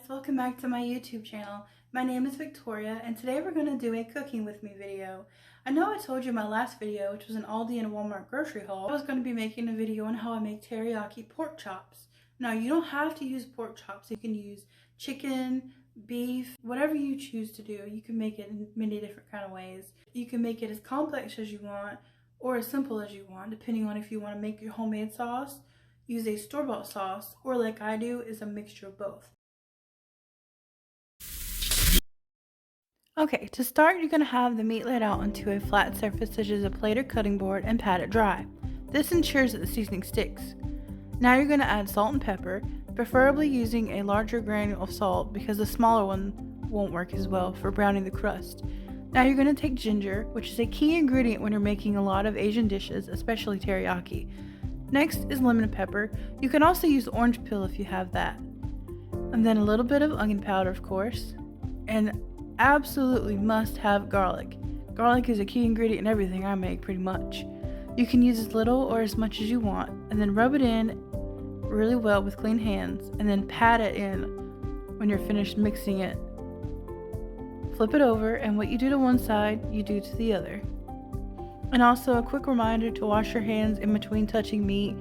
welcome back to my YouTube channel. My name is Victoria and today we're going to do a cooking with me video. I know I told you in my last video, which was an Aldi and Walmart grocery haul, I was going to be making a video on how I make teriyaki pork chops. Now you don't have to use pork chops, you can use chicken, beef, whatever you choose to do. You can make it in many different kind of ways. You can make it as complex as you want or as simple as you want, depending on if you want to make your homemade sauce, use a store-bought sauce, or like I do, is a mixture of both. Okay, to start, you're going to have the meat laid out onto a flat surface such as a plate or cutting board and pat it dry. This ensures that the seasoning sticks. Now you're going to add salt and pepper, preferably using a larger granule of salt because the smaller one won't work as well for browning the crust. Now you're going to take ginger, which is a key ingredient when you're making a lot of Asian dishes, especially teriyaki. Next is lemon and pepper. You can also use orange peel if you have that. And then a little bit of onion powder, of course. And absolutely must have garlic. Garlic is a key ingredient in everything I make, pretty much. You can use as little or as much as you want, and then rub it in really well with clean hands, and then pat it in when you're finished mixing it. Flip it over, and what you do to one side, you do to the other. And also a quick reminder to wash your hands in between touching meat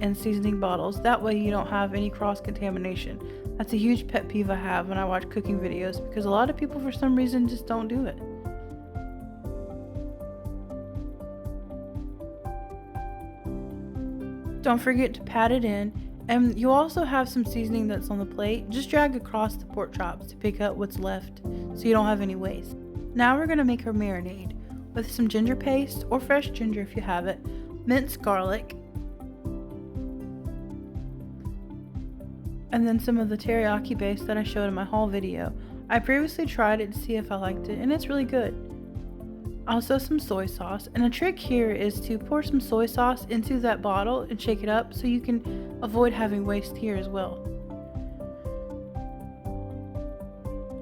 and seasoning bottles. That way you don't have any cross-contamination. That's a huge pet peeve I have when I watch cooking videos because a lot of people for some reason just don't do it. Don't forget to pat it in, and you also have some seasoning that's on the plate. Just drag across the pork chops to pick up what's left so you don't have any waste. Now we're going to make our marinade with some ginger paste or fresh ginger if you have it, minced garlic, and then some of the teriyaki base that I showed in my haul video. I previously tried it to see if I liked it, and it's really good. Also some soy sauce, and a trick here is to pour some soy sauce into that bottle and shake it up so you can avoid having waste here as well.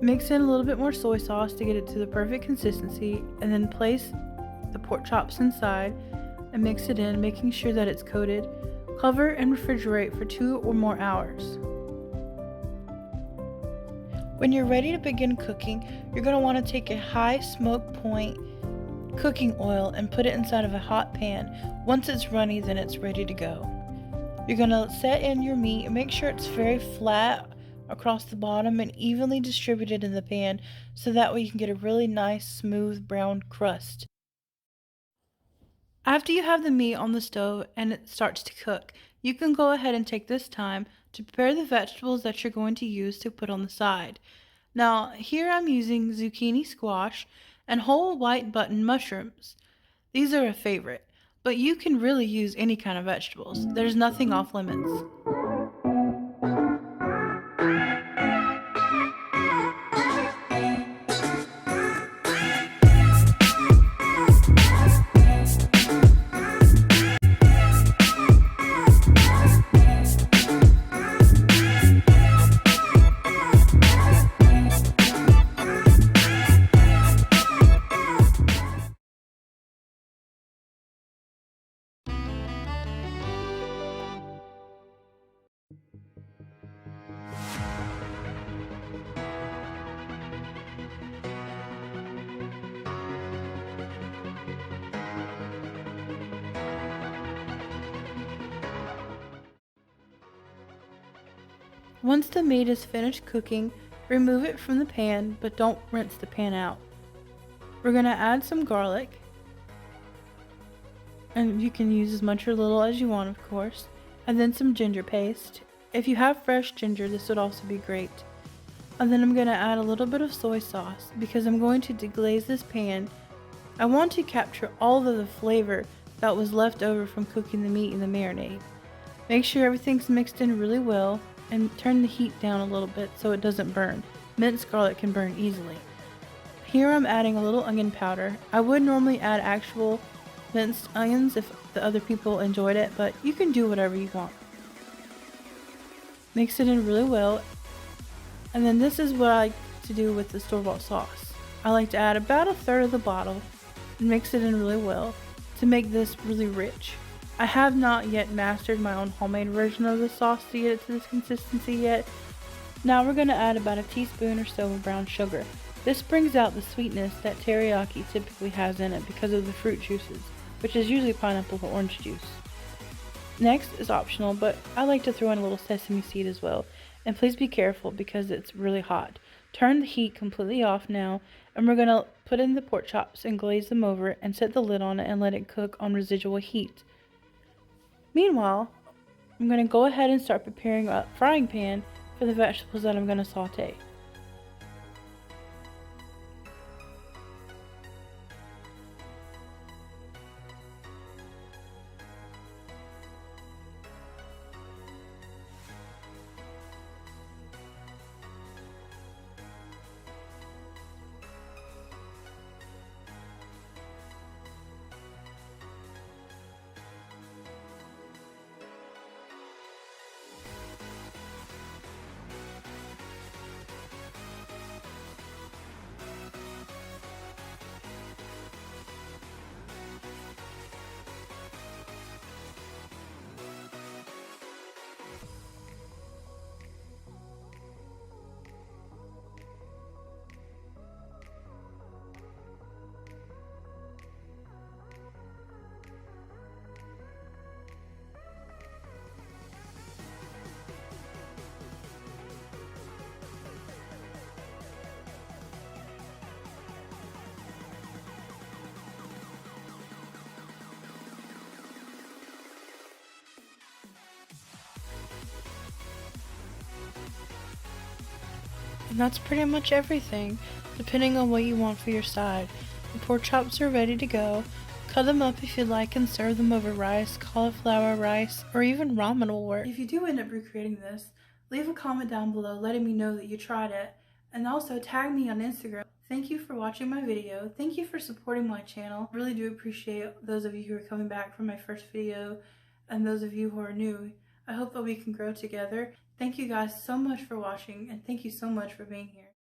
Mix in a little bit more soy sauce to get it to the perfect consistency, and then place the pork chops inside and mix it in, making sure that it's coated. Cover and refrigerate for 2 or more hours. When you're ready to begin cooking, you're going to want to take a high smoke point cooking oil and put it inside of a hot pan. Once it's runny, then it's ready to go. You're going to set in your meat and make sure it's very flat across the bottom and evenly distributed in the pan so that way you can get a really nice smooth brown crust. After you have the meat on the stove and it starts to cook, you can go ahead and take this time to prepare the vegetables that you're going to use to put on the side. Now, here I'm using zucchini squash and whole white button mushrooms. These are a favorite, but you can really use any kind of vegetables. There's nothing off limits. Once the meat is finished cooking, remove it from the pan, but don't rinse the pan out. We're going to add some garlic, and you can use as much or little as you want, of course, and then some ginger paste. If you have fresh ginger, this would also be great. And then I'm going to add a little bit of soy sauce because I'm going to deglaze this pan. I want to capture all of the flavor that was left over from cooking the meat in the marinade. Make sure everything's mixed in really well and turn the heat down a little bit so it doesn't burn. Minced garlic can burn easily. Here I'm adding a little onion powder. I would normally add actual minced onions if the other people enjoyed it, but you can do whatever you want. Mix it in really well, and then this is what I like to do with the store-bought sauce. I like to add about 1/3 of the bottle and mix it in really well to make this really rich. I have not yet mastered my own homemade version of the sauce to get it to this consistency yet. Now we're going to add about a teaspoon or so of brown sugar. This brings out the sweetness that teriyaki typically has in it because of the fruit juices, which is usually pineapple or orange juice. Next is optional, but I like to throw in a little sesame seed as well. And please be careful because it's really hot. Turn the heat completely off now, and we're going to put in the pork chops and glaze them over and set the lid on it and let it cook on residual heat. Meanwhile, I'm going to go ahead and start preparing a frying pan for the vegetables that I'm going to saute. And that's pretty much everything, depending on what you want for your side. The pork chops are ready to go. Cut them up if you'd like and serve them over rice, cauliflower rice, or even ramen will work. If you do end up recreating this, leave a comment down below letting me know that you tried it, and also tag me on Instagram. Thank you for watching my video. Thank you for supporting my channel. I really do appreciate those of you who are coming back from my first video and those of you who are new. I hope that we can grow together. Thank you guys so much for watching, and thank you so much for being here.